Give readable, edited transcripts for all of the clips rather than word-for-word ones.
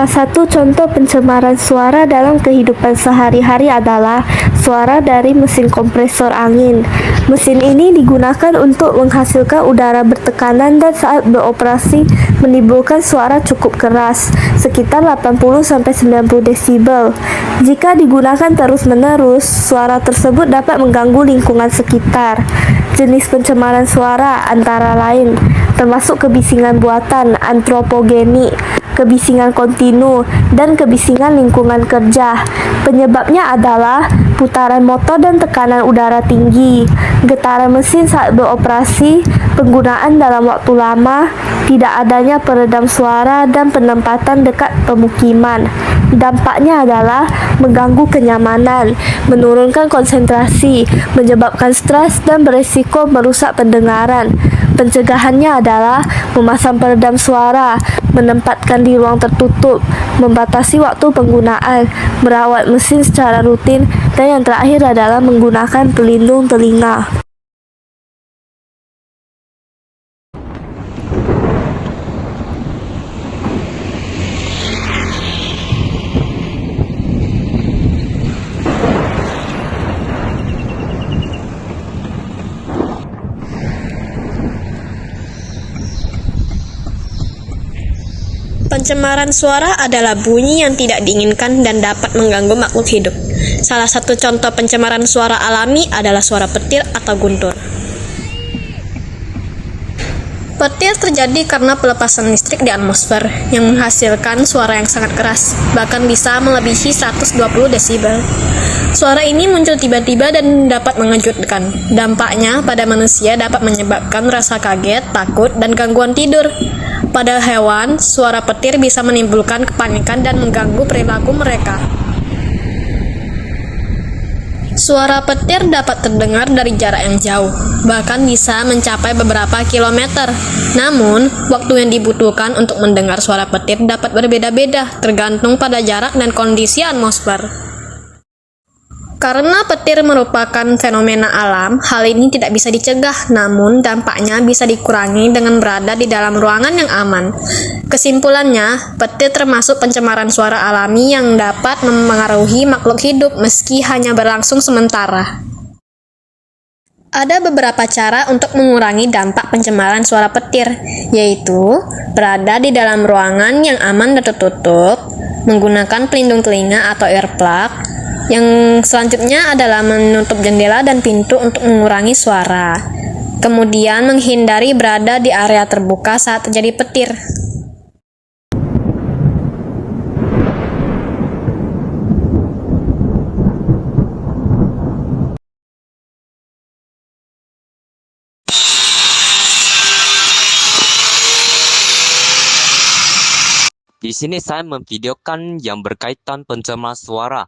Salah satu contoh pencemaran suara dalam kehidupan sehari-hari adalah suara dari mesin kompresor angin. Mesin ini digunakan untuk menghasilkan udara bertekanan dan saat beroperasi menimbulkan suara cukup keras, sekitar 80-90 desibel. Jika digunakan terus-menerus, suara tersebut dapat mengganggu lingkungan sekitar. Jenis pencemaran suara antara lain termasuk kebisingan buatan antropogenik, kebisingan kontinu, dan kebisingan lingkungan kerja. Penyebabnya adalah putaran motor dan tekanan udara tinggi, getaran mesin saat beroperasi, penggunaan dalam waktu lama, tidak adanya peredam suara, dan penempatan dekat pemukiman. Dampaknya adalah mengganggu kenyamanan, menurunkan konsentrasi, menyebabkan stres, dan berisiko merusak pendengaran. Pencegahannya adalah memasang peredam suara, menempatkan di ruang tertutup, membatasi waktu penggunaan, merawat mesin secara rutin, dan yang terakhir adalah menggunakan pelindung telinga. Pencemaran suara adalah bunyi yang tidak diinginkan dan dapat mengganggu makhluk hidup. Salah satu contoh pencemaran suara alami adalah suara petir atau guntur. Petir terjadi karena pelepasan listrik di atmosfer yang menghasilkan suara yang sangat keras, bahkan bisa melebihi 120 desibel. Suara ini muncul tiba-tiba dan dapat mengejutkan. Dampaknya pada manusia dapat menyebabkan rasa kaget, takut, dan gangguan tidur. Pada hewan, suara petir bisa menimbulkan kepanikan dan mengganggu perilaku mereka. Suara petir dapat terdengar dari jarak yang jauh, bahkan bisa mencapai beberapa kilometer. Namun, waktu yang dibutuhkan untuk mendengar suara petir dapat berbeda-beda, tergantung pada jarak dan kondisi atmosfer. Karena petir merupakan fenomena alam, hal ini tidak bisa dicegah, namun dampaknya bisa dikurangi dengan berada di dalam ruangan yang aman. Kesimpulannya, petir termasuk pencemaran suara alami yang dapat mempengaruhi makhluk hidup meski hanya berlangsung sementara. Ada beberapa cara untuk mengurangi dampak pencemaran suara petir, yaitu berada di dalam ruangan yang aman dan tertutup, menggunakan pelindung telinga atau earplug. Yang selanjutnya adalah menutup jendela dan pintu untuk mengurangi suara. Kemudian menghindari berada di area terbuka saat terjadi petir. Di sini saya memvideokan yang berkaitan pencemaran suara.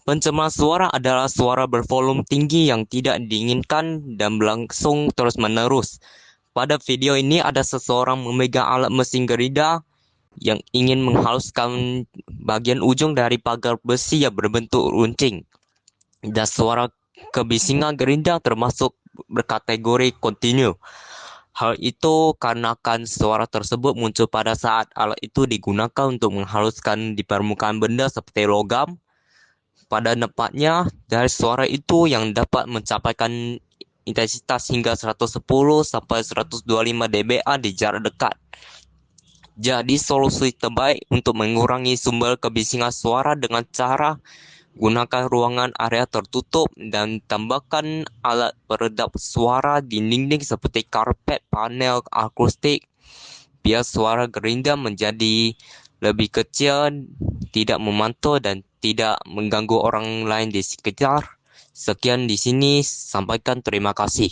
Pencemaran suara adalah suara bervolume tinggi yang tidak diinginkan dan berlangsung terus-menerus. Pada video ini ada seseorang memegang alat mesin gerida yang ingin menghaluskan bagian ujung dari pagar besi yang berbentuk runcing. Dan suara kebisingan gerida termasuk berkategori kontinu. Hal itu karena suara tersebut muncul pada saat alat itu digunakan untuk menghaluskan di permukaan benda seperti logam. Pada tempatnya, dari suara itu yang dapat mencapaikan intensitas hingga 110 sampai 125 dBA di jarak dekat. Jadi solusi terbaik untuk mengurangi sumber kebisingan suara dengan cara gunakan ruangan area tertutup dan tambahkan alat peredam suara di dinding seperti karpet panel akustik biar suara gerida menjadi lebih kecil, tidak memantul dan tidak mengganggu orang lain di sekitar. Sekian di sini, sampaikan terima kasih.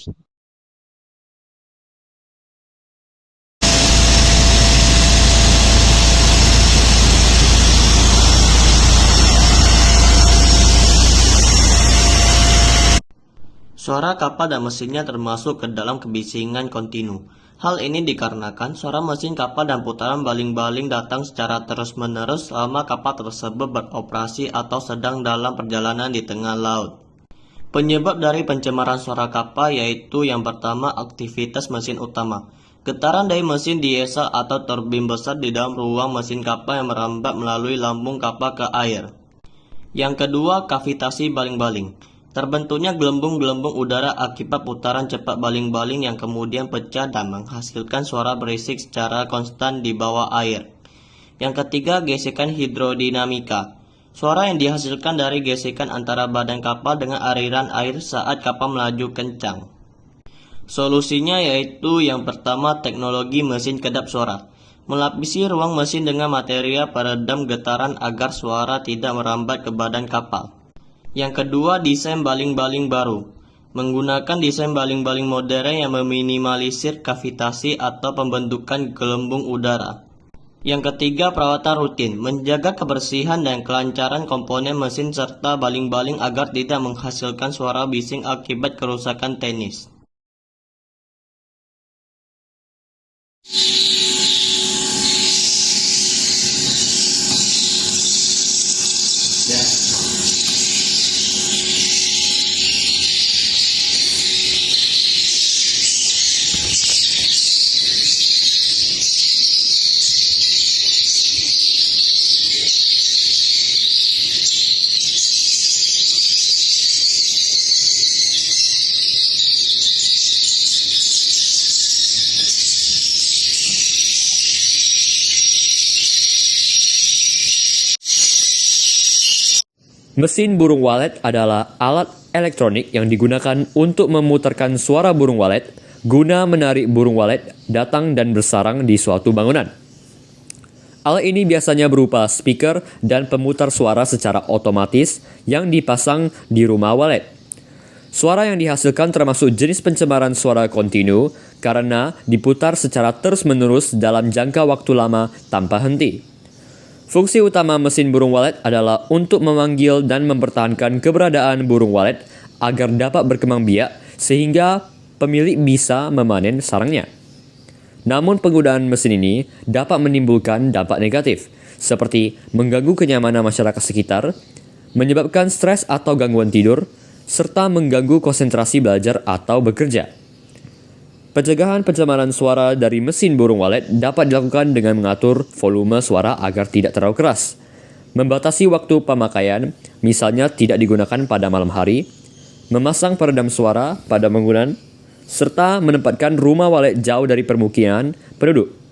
Suara kapal dan mesinnya termasuk ke dalam kebisingan kontinu. Hal ini dikarenakan suara mesin kapal dan putaran baling-baling datang secara terus-menerus selama kapal tersebut beroperasi atau sedang dalam perjalanan di tengah laut. Penyebab dari pencemaran suara kapal yaitu yang pertama aktivitas mesin utama. Getaran dari mesin diesel atau turbin besar di dalam ruang mesin kapal yang merambat melalui lambung kapal ke air. Yang kedua, kavitasi baling-baling. Terbentuknya gelembung-gelembung udara akibat putaran cepat baling-baling yang kemudian pecah dan menghasilkan suara berisik secara konstan di bawah air. Yang ketiga, gesekan hidrodinamika. Suara yang dihasilkan dari gesekan antara badan kapal dengan aliran air saat kapal melaju kencang. Solusinya yaitu yang pertama, teknologi mesin kedap suara. Melapisi ruang mesin dengan material peredam getaran agar suara tidak merambat ke badan kapal. Yang kedua, desain baling-baling baru. Menggunakan desain baling-baling modern yang meminimalisir kavitasi atau pembentukan gelembung udara. Yang ketiga, perawatan rutin. Menjaga kebersihan dan kelancaran komponen mesin serta baling-baling agar tidak menghasilkan suara bising akibat kerusakan teknis. Mesin burung walet adalah alat elektronik yang digunakan untuk memutarkan suara burung walet guna menarik burung walet datang dan bersarang di suatu bangunan. Alat ini biasanya berupa speaker dan pemutar suara secara otomatis yang dipasang di rumah walet. Suara yang dihasilkan termasuk jenis pencemaran suara kontinu karena diputar secara terus-menerus dalam jangka waktu lama tanpa henti. Fungsi utama mesin burung walet adalah untuk memanggil dan mempertahankan keberadaan burung walet agar dapat berkembang biak sehingga pemilik bisa memanen sarangnya. Namun penggunaan mesin ini dapat menimbulkan dampak negatif seperti mengganggu kenyamanan masyarakat sekitar, menyebabkan stres atau gangguan tidur, serta mengganggu konsentrasi belajar atau bekerja. Pencegahan pencemaran suara dari mesin burung walet dapat dilakukan dengan mengatur volume suara agar tidak terlalu keras, membatasi waktu pemakaian, misalnya tidak digunakan pada malam hari, memasang peredam suara pada bangunan, serta menempatkan rumah walet jauh dari permukiman penduduk.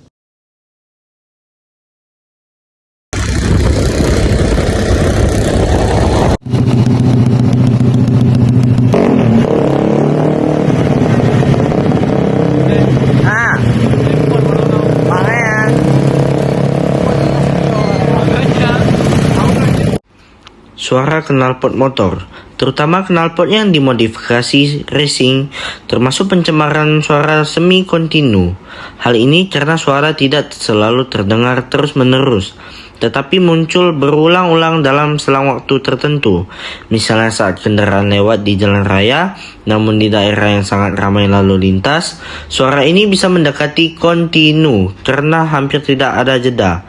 Suara knalpot motor, terutama knalpot yang dimodifikasi racing, termasuk pencemaran suara semi-kontinu. Hal ini karena suara tidak selalu terdengar terus-menerus, tetapi muncul berulang-ulang dalam selang waktu tertentu. Misalnya saat kendaraan lewat di jalan raya, namun di daerah yang sangat ramai lalu lintas, suara ini bisa mendekati kontinu karena hampir tidak ada jeda.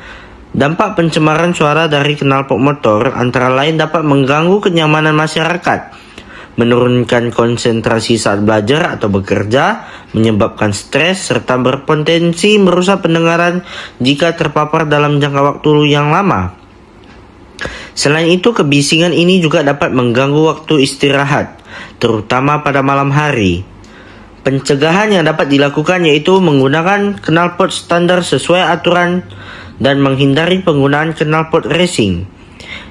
Dampak pencemaran suara dari knalpot motor antara lain dapat mengganggu kenyamanan masyarakat, menurunkan konsentrasi saat belajar atau bekerja, menyebabkan stres, serta berpotensi merusak pendengaran jika terpapar dalam jangka waktu yang lama. Selain itu, kebisingan ini juga dapat mengganggu waktu istirahat, terutama pada malam hari. Pencegahan yang dapat dilakukan yaitu menggunakan knalpot standar sesuai aturan dan menghindari penggunaan knalpot racing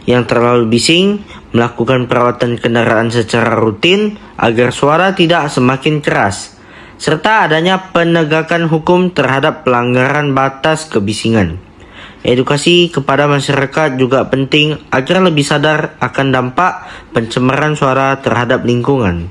yang terlalu bising, melakukan perawatan kendaraan secara rutin agar suara tidak semakin keras, serta adanya penegakan hukum terhadap pelanggaran batas kebisingan. Edukasi kepada masyarakat juga penting agar lebih sadar akan dampak pencemaran suara terhadap lingkungan.